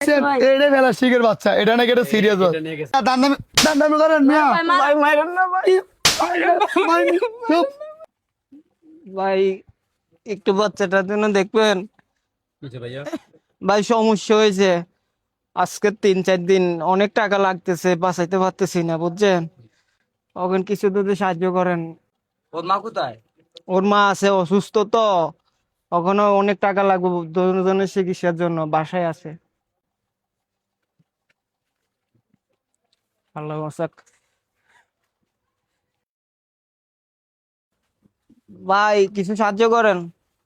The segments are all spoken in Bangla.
এটা প্লাস্টিকের বাচ্চা, এটা নাকি এটা সিরিয়াস দান্দামি করেন মিয়া। চুপ। ভাই একটু বাচ্চাটার জন্য দেখবেন ভাই, সমস্যা হয়েছে আজকে 3-4 দিন, অনেক টাকা লাগতেছে, বাঁচাইতে পারতেছি না বুঝছেন। ওখানে কিছু যদি সাহায্য করেন। ওর মা কোথায়? ওর মা আছে অসুস্থ তো, ওখানে অনেক টাকা লাগবে দুজনের চিকিৎসার জন্য, বাসায় আছে। আল্লাহ বাঁচাক। ভাই কিছু সাহায্য করেন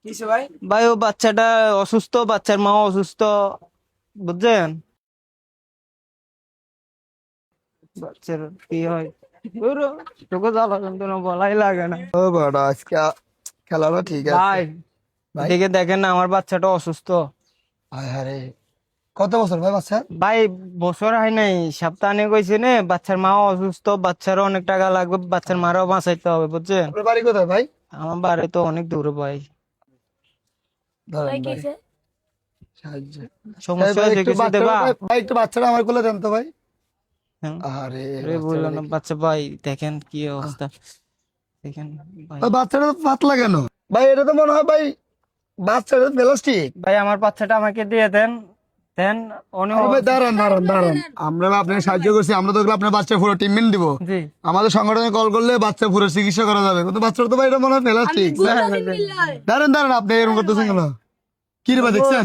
কিসে ভাই? ভাই, ও বাচ্চাটা অসুস্থ, বাচ্চার মা অসুস্থ বুঝছেন। বাচ্চার কি হয় তোকে জ্বালা যন্ত্রণা বলাই লাগে না ও বড় আজকে খেলাটা ঠিক আছে ভাই। ভাই। দেখে দেখেন না, আমার বাচ্চাটা অসুস্থ। আরে কত বছর ভাই বাচ্চা? ভাই বছর হয় নাই, সপ্তাহে কইছে নে, বাচ্চার মাও অসুস্থ, বাচ্চারও অনেক টাকা লাগবে, বাচ্চার মারাও বাঁচাইতে হবে বুঝছেন। আপনার বাড়ি কোথায় ভাই? আমার বাড়ি তো অনেক দূরে ভাই। ধরেন ভাই সাহায্য। সমস্যা ভাই হয়েছে একটু কিছু দেবা? ভাই একটু বাচ্চাটা আমার কোলে দেন তো ভাই। হ্যাঁ। আরে আরে বললো না বাচ্চা, ভাই দেখেন কি অবস্থা, দেখেন ভাই। বাচ্চাটা তো পাতলা কেন ভাই? এটা তো মনে হয় ভাই বাচ্চাটা প্লাস্টিক। ভাই আমার বাচ্চাটা আমাকে দিয়ে দেন, দেন অনেক। ভাই দাঁড়ান দাঁড়ান দাঁড়ান, আমরা আপনাকে সাহায্য করছি, আমরা তো আপনার বাচ্চা পুরো ট্রিটমেন্ট দিব। জি আমাদের সংগঠনে কল করলে বাচ্চা পুরো চিকিৎসা করা যাবে, কিন্তু বাচ্চাটা তো ভাই এটা মনে হয় প্লাস্টিক। দাঁড়ান দাঁড়ান, আপনি এরকম করতেছেন কেন? কি রে ভাই দেখছেন?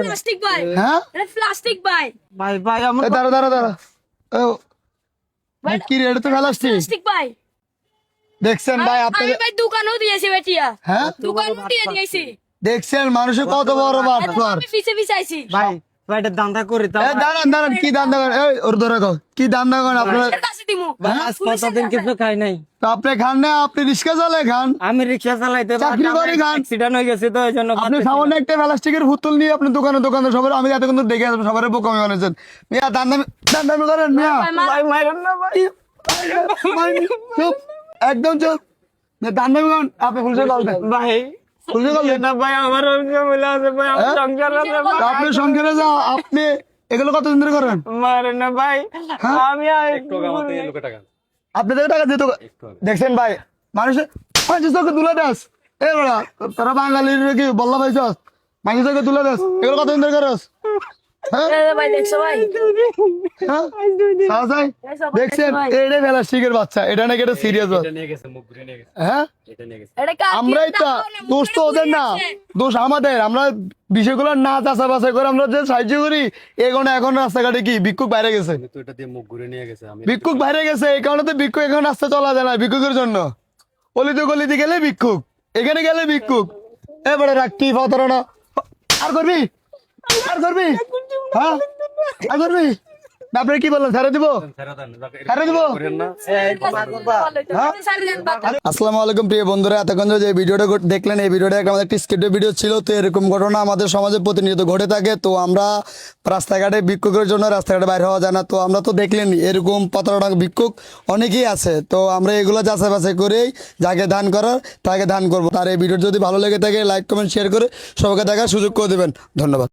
প্লাস্টিক ভাই, হ্যাঁ এটা প্লাস্টিক ভাই, ভাই ভাই আমার দাঁড়া দাঁড়া দাঁড়া। ও ভাই কি রে, এটা তো প্লাস্টিক। প্লাস্টিক ভাই। দেখছেন ভাই আমি আপনাদের? ভাই দোকানেও দিয়েছি বেটিয়া, হ্যাঁ দোকানেও দিয়ে দিয়েছি। দেখছেন মানুষের কত বড় বাটপার। আমি পিছে পিছে আইছি। ভাই ভাই এটা দান্দা করি তো। দাঁড়ান দাঁড়ান, কি দান্দা করেন? এই ওর ধরে কও, কি দান্দা করেন আপনারা? এর কাছে দিমু। আজ কতদিন কিছু খাই নাই। তো আপনি খান না, আপনি রিক্সা চালায় খান, আমি রিক্সা চালাইতে চাকরি করে খান। অ্যাক্সিডেন্ট হয়ে গেছে তো এই জন্য আপনি সামান্য একটা প্লাস্টিকের পুতুল নিয়ে আপনি দোকানে দোকানে সবার, আমি এত কিন্তু দেখে আসবো সবার বোকামি বানাচ্ছেন মিয়া। দান্দামি করেন মিয়া। ভাই মাইরেন না ভাই। চুপ, একদম চুপ। দান্দামি করেন, আপনি পুলিশে কল দেন। ভাই পুলিশে কল দেন। না ভাই, আমার ঝামেলা আছে ভাই, আমার হ্যাঁ? সংসার আছে ভাই। আপনি সংসারে যা, আপনি এগুলো কতদিন ধরে করেন? মারেন না ভাই, হ্যাঁ? আমি আপনাদের টাকা দিতে দেখছেন ভাই, মানুষের চোখে তুলে দেস। এ বড়া তোরা বাঙালির কি বল্লা পাইছ? মানুষের চোখে তুলে দেস, এগুলো কতদিন ধরে করস? হ্যাঁ ভাই দেখছো ভাই, হ্যাঁ সাহসাই দেখছেন? এটা প্লাস্টিকের বাচ্চা, এটা নাকি এটা সিরিয়াস বাচ্চা। হ্যাঁ এটা কার? আমরাই তো দোষ তো ওদের না, দোষ আমাদের। আমরা বিষয়গুলো না চাষা বাছাই করে আমরা যে সাহায্য করি, এখন রাস্তাঘাটে কি ভিক্ষুক বাইরে গেছে, ভিক্ষুক বাইরে গেছে, এই কারণে তো ভিক্ষুক এখন রাস্তা চলা যায় না ভিক্ষুকের জন্য। অলিতে গলিতে গেলে ভিক্ষুক, এখানে গেলে ভিক্ষুক। এবারে রাখি প্রতারণা আর করবি, আর করবি, হ্যাঁ আর করবি না? আপনি কি বললেন, ছেড়ে দিব, ছেড়ে দিব? আসসালামু আলাইকুম প্রিয় বন্ধুরা, এতক্ষণ যে ভিডিওটা দেখলেন, এই ভিডিওটা একটা আমাদের একটি স্ক্রিপ্টেড ভিডিও ছিল। তো এরকম ঘটনা আমাদের সমাজে প্রতিনিয়ত ঘটে থাকে। তো আমরা রাস্তাঘাটে ভিক্ষুকের জন্য রাস্তাঘাটে বাইরে হওয়া যায় না। তো আমরা তো দেখলেন এরকম প্রতারণা ভিক্ষুক অনেকেই আছে। তো আমরা এগুলো যাচাই বাছাই করেই যাকে দান করার তাকে দান করবো। তার এই ভিডিও যদি ভালো লেগে থাকে লাইক কমেন্ট শেয়ার করে সবাইকে দেখার সুযোগ করে দেবেন। ধন্যবাদ।